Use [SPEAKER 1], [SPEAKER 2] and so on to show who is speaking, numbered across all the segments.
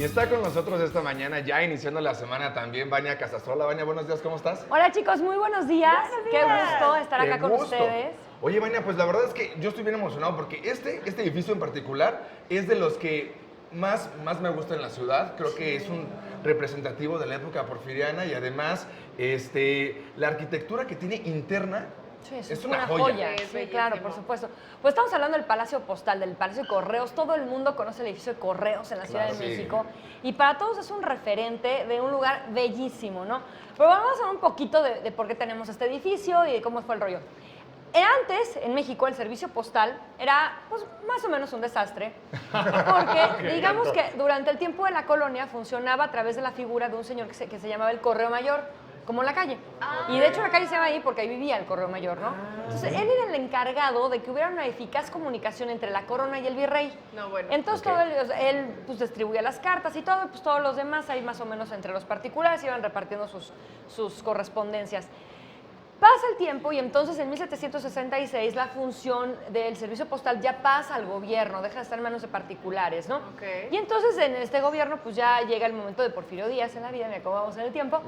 [SPEAKER 1] Y está con nosotros esta mañana, ya iniciando la semana también, Vania Casasola. Vania, buenos días, ¿cómo estás?
[SPEAKER 2] Hola chicos, muy buenos días. Qué gusto estar acá con ustedes.
[SPEAKER 1] Oye, Vania, pues la verdad es que yo estoy bien emocionado porque este edificio en particular es de los que más me gusta en la ciudad. Creo que es un representativo de la época porfiriana y además la arquitectura que tiene interna.
[SPEAKER 2] Sí,
[SPEAKER 1] es una joya.
[SPEAKER 2] Sí, claro, por supuesto. Pues estamos hablando del Palacio Postal, del Palacio de Correos. Todo el mundo conoce el edificio de Correos en la Ciudad de México. Y para todos es un referente de un lugar bellísimo, ¿no? Pero vamos a hablar un poquito de por qué tenemos este edificio y de cómo fue el rollo. Antes, en México, el servicio postal era pues, más o menos un desastre, porque digamos que durante el tiempo de la colonia funcionaba a través de la figura de un señor que se llamaba el Correo Mayor, como la calle. Y de hecho la calle se llama ahí porque ahí vivía el Correo Mayor, ¿no? Entonces él era el encargado de que hubiera una eficaz comunicación entre la corona y el virrey. Entonces todo él pues, distribuía las cartas y todo, pues todos los demás ahí más o menos entre los particulares iban repartiendo sus correspondencias. Pasa el tiempo y entonces en 1766 la función del servicio postal ya pasa al gobierno, deja de estar en manos de particulares, ¿no? Y entonces en este gobierno pues ya llega el momento de Porfirio Díaz en la vida, me acomodamos en el tiempo.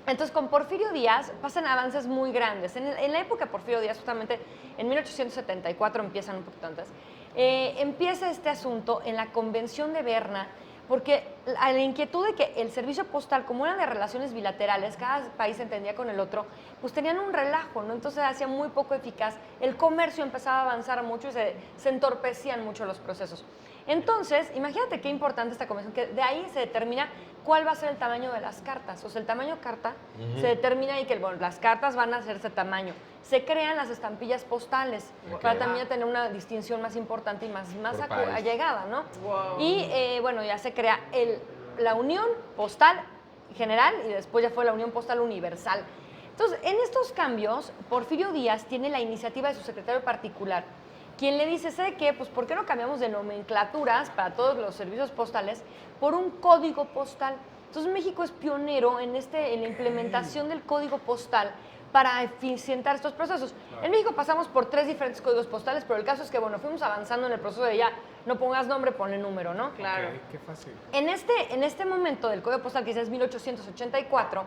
[SPEAKER 2] Entonces, con Porfirio Díaz pasan avances muy grandes. En la época de Porfirio Díaz, justamente en 1874, empiezan un poquito antes, empieza este asunto en la Convención de Berna, porque la inquietud de que el servicio postal, como eran de relaciones bilaterales, cada país se entendía con el otro, pues tenían un relajo, ¿no? Entonces hacía muy poco eficaz. El comercio empezaba a avanzar mucho y se entorpecían mucho los procesos. Entonces, imagínate qué importante esta convención, que de ahí se determina cuál va a ser el tamaño de las cartas. O sea, el tamaño carta se determina y que bueno, las cartas van a ser ese tamaño. Se crean las estampillas postales para también tener una distinción más importante y más allegada, ¿no? Y bueno, ya se crea la Unión Postal General y después ya fue la Unión Postal Universal. Entonces, en estos cambios, Porfirio Díaz tiene la iniciativa de su secretario particular, quien le dice, ¿sabe qué? Pues, ¿por qué no cambiamos de nomenclaturas para todos los servicios postales por un código postal? Entonces, México es pionero en la implementación del código postal para eficientar estos procesos. En México pasamos por 3 diferentes códigos postales, pero el caso es que, bueno, fuimos avanzando en el proceso de ya, no pongas nombre, ponle número, ¿no?
[SPEAKER 3] Claro. Qué fácil.
[SPEAKER 2] En este momento del código postal, que es 1884,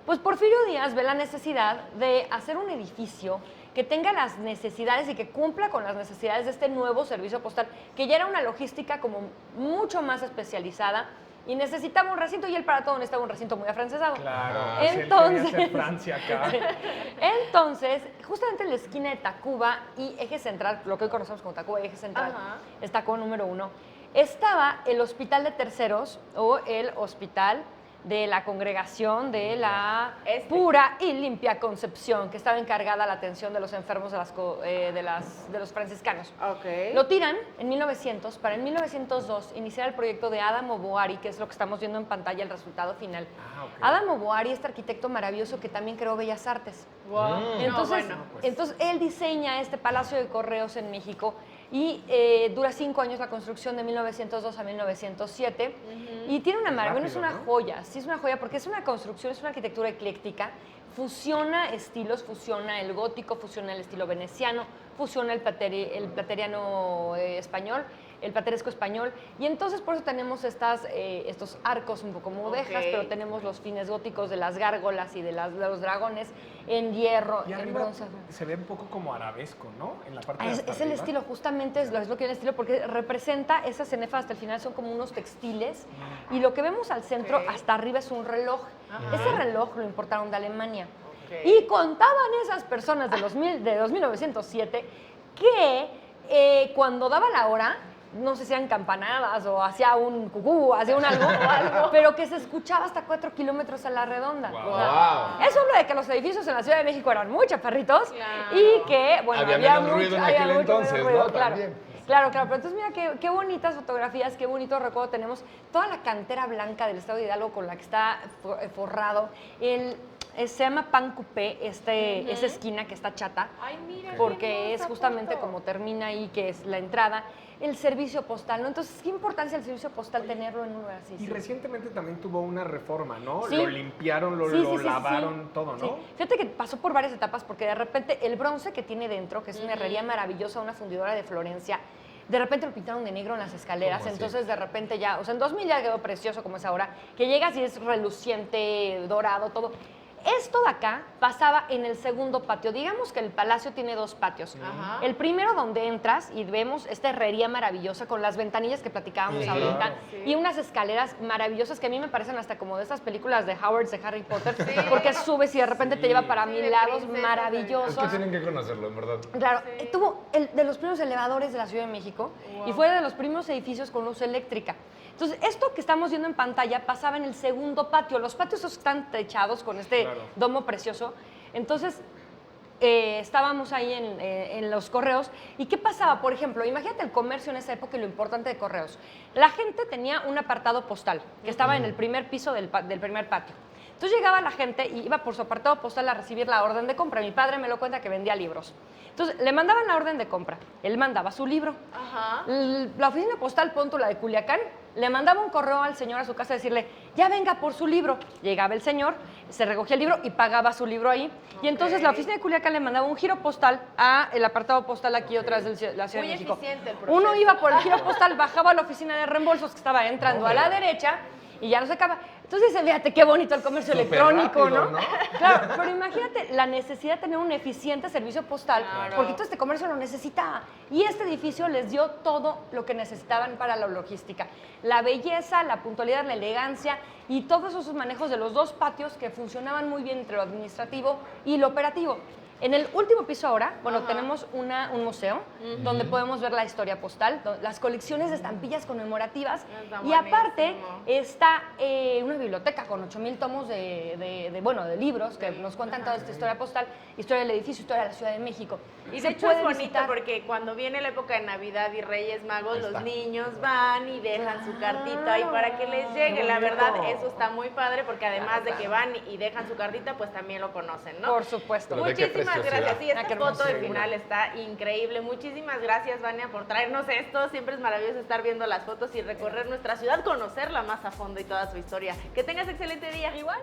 [SPEAKER 2] pues Porfirio Díaz ve la necesidad de hacer un edificio que tenga las necesidades y que cumpla con las necesidades de este nuevo servicio postal, que ya era una logística como mucho más especializada y necesitaba un recinto, y él para todo necesitaba un recinto muy afrancesado.
[SPEAKER 3] Claro,
[SPEAKER 2] entonces,
[SPEAKER 3] si él quería hacer Francia acá.
[SPEAKER 2] Entonces, justamente en la esquina de Tacuba y Eje Central, lo que hoy conocemos como Tacuba y Eje Central, es Tacuba número 1, estaba el Hospital de Terceros o el Hospital de la Congregación de la Pura y Limpia Concepción, que estaba encargada de la atención de los enfermos de los franciscanos. Lo tiran en 1900 para en 1902 iniciar el proyecto de Adamo Boari, que es lo que estamos viendo en pantalla, el resultado final. Adamo Boari, este arquitecto maravilloso que también creó Bellas Artes. Entonces él diseña este Palacio de Correos en México y dura 5 años la construcción, de 1902 a 1907, y tiene una maravilla, es una joya, sí es una joya porque es una construcción, es una arquitectura ecléctica, fusiona estilos, fusiona el gótico, fusiona el estilo veneciano, fusiona el plateriano español, el plateresco español, y entonces por eso tenemos estos arcos un poco mudéjas, pero tenemos los fines góticos de las gárgolas y de los dragones en hierro,
[SPEAKER 3] y
[SPEAKER 2] en bronce.
[SPEAKER 3] Se ve un poco como arabesco, ¿no? En la parte de
[SPEAKER 2] es el estilo, justamente es lo que es el estilo, porque representa esas cenefas hasta el final, son como unos textiles, y lo que vemos al centro hasta arriba es un reloj. Ese reloj lo importaron de Alemania. Y contaban esas personas de 1907 que cuando daba la hora, no sé si eran campanadas o hacía un cucú, hacía un algo, pero que se escuchaba hasta 4 kilómetros a la redonda. Eso habla de que los edificios en la Ciudad de México eran muy chaparritos y que, bueno,
[SPEAKER 1] había menos ruido en aquel entonces, ¿no?
[SPEAKER 2] Claro, pero entonces mira qué bonitas fotografías, qué bonito recuerdo tenemos. Toda la cantera blanca del estado de Hidalgo con la que está forrado. Se llama Pan Coupé, esa esquina que está chata, porque es justamente como termina ahí, que es la entrada. El servicio postal, ¿no? Entonces, ¿qué importancia el servicio postal tenerlo en un lugar así?
[SPEAKER 3] Y recientemente también tuvo una reforma, ¿no?
[SPEAKER 2] Sí.
[SPEAKER 3] Lo limpiaron, lo lavaron, todo, ¿no?
[SPEAKER 2] Sí. Fíjate que pasó por varias etapas, porque de repente el bronce que tiene dentro, que es una herrería maravillosa, una fundidora de Florencia, de repente lo pintaron de negro en las escaleras,
[SPEAKER 1] ¿Cómo así?
[SPEAKER 2] entonces de repente ya, o sea, en 2000 ya quedó precioso como es ahora, que llegas y es reluciente, dorado, todo. Esto de acá pasaba en el segundo patio. Digamos que el palacio tiene 2 patios.
[SPEAKER 4] Ajá.
[SPEAKER 2] El primero donde entras y vemos esta herrería maravillosa con las ventanillas que platicábamos
[SPEAKER 1] Sí,
[SPEAKER 2] ahorita
[SPEAKER 1] claro.
[SPEAKER 4] Sí.
[SPEAKER 2] y unas escaleras maravillosas que a mí me parecen hasta como de esas películas de Howard de Harry Potter, porque subes y de repente te lleva para
[SPEAKER 4] Sí,
[SPEAKER 2] mil
[SPEAKER 4] de
[SPEAKER 2] lados
[SPEAKER 4] princesas,
[SPEAKER 2] maravillosos.
[SPEAKER 1] Es que tienen que conocerlo, en verdad.
[SPEAKER 2] Claro,
[SPEAKER 4] Sí.
[SPEAKER 2] tuvo el de los primeros elevadores de la Ciudad de México y
[SPEAKER 4] Wow.
[SPEAKER 2] fue de los primeros edificios con luz eléctrica. Entonces, esto que estamos viendo en pantalla pasaba en el segundo patio. Los patios esos están techados con este
[SPEAKER 3] Claro.
[SPEAKER 2] domo precioso. Entonces, estábamos ahí en los correos. ¿Y qué pasaba? Por ejemplo, imagínate el comercio en esa época y lo importante de correos. La gente tenía un apartado postal que estaba en el primer piso del primer patio. Entonces llegaba la gente y iba por su apartado postal a recibir la orden de compra. Mi padre me lo cuenta que vendía libros. Entonces le mandaban la orden de compra. Él mandaba su libro.
[SPEAKER 4] Ajá.
[SPEAKER 2] La oficina postal, punto, la de Culiacán, le mandaba un correo al señor a su casa a decirle, ya venga por su libro. Llegaba el señor, se recogía el libro y pagaba su libro ahí. Y entonces la oficina de Culiacán le mandaba un giro postal a el apartado postal aquí otra vez de la Ciudad
[SPEAKER 4] Muy
[SPEAKER 2] de México.
[SPEAKER 4] eficiente el proceso.
[SPEAKER 2] Uno iba por el giro postal, bajaba a la oficina de reembolsos que estaba entrando a la derecha y ya no se acaba. Entonces dice, fíjate qué bonito el comercio
[SPEAKER 1] Súper
[SPEAKER 2] electrónico,
[SPEAKER 1] rápido,
[SPEAKER 2] ¿no?
[SPEAKER 1] ¿no?
[SPEAKER 2] Claro, pero imagínate la necesidad de tener un eficiente servicio postal,
[SPEAKER 4] Claro.
[SPEAKER 2] porque todo este comercio lo necesitaba. Y este edificio les dio todo lo que necesitaban para la logística. La belleza, la puntualidad, la elegancia y todos esos manejos de los 2 patios que funcionaban muy bien entre lo administrativo y lo operativo. En el último piso ahora, bueno,
[SPEAKER 4] Ajá.
[SPEAKER 2] tenemos un museo donde podemos ver la historia postal, las colecciones de estampillas conmemorativas
[SPEAKER 4] Está
[SPEAKER 2] y aparte
[SPEAKER 4] buenísimo.
[SPEAKER 2] está una biblioteca con 8000 tomos de libros que nos cuentan toda esta historia postal, historia del edificio, historia de la Ciudad de México.
[SPEAKER 4] Y
[SPEAKER 2] Se
[SPEAKER 4] de hecho
[SPEAKER 2] puede
[SPEAKER 4] es bonito
[SPEAKER 2] visitar.
[SPEAKER 4] porque cuando viene la época de Navidad y Reyes Magos,
[SPEAKER 1] Ahí
[SPEAKER 4] los
[SPEAKER 1] está.
[SPEAKER 4] niños van y dejan su cartita ahí para que les llegue. La verdad, eso está muy padre porque además de que van y dejan su cartita, pues también lo conocen, ¿no?
[SPEAKER 2] Por supuesto.
[SPEAKER 1] Pero de qué
[SPEAKER 4] Muchísimas
[SPEAKER 1] preciosidad.
[SPEAKER 4] gracias. Sí, esta
[SPEAKER 2] qué
[SPEAKER 4] foto de
[SPEAKER 2] hermosura.
[SPEAKER 4] final está increíble. Muchísimas gracias, Vania, por traernos esto. Siempre es maravilloso estar viendo las fotos y recorrer nuestra ciudad, conocerla más a fondo y toda su historia. Que tengas excelente día.
[SPEAKER 2] Igual.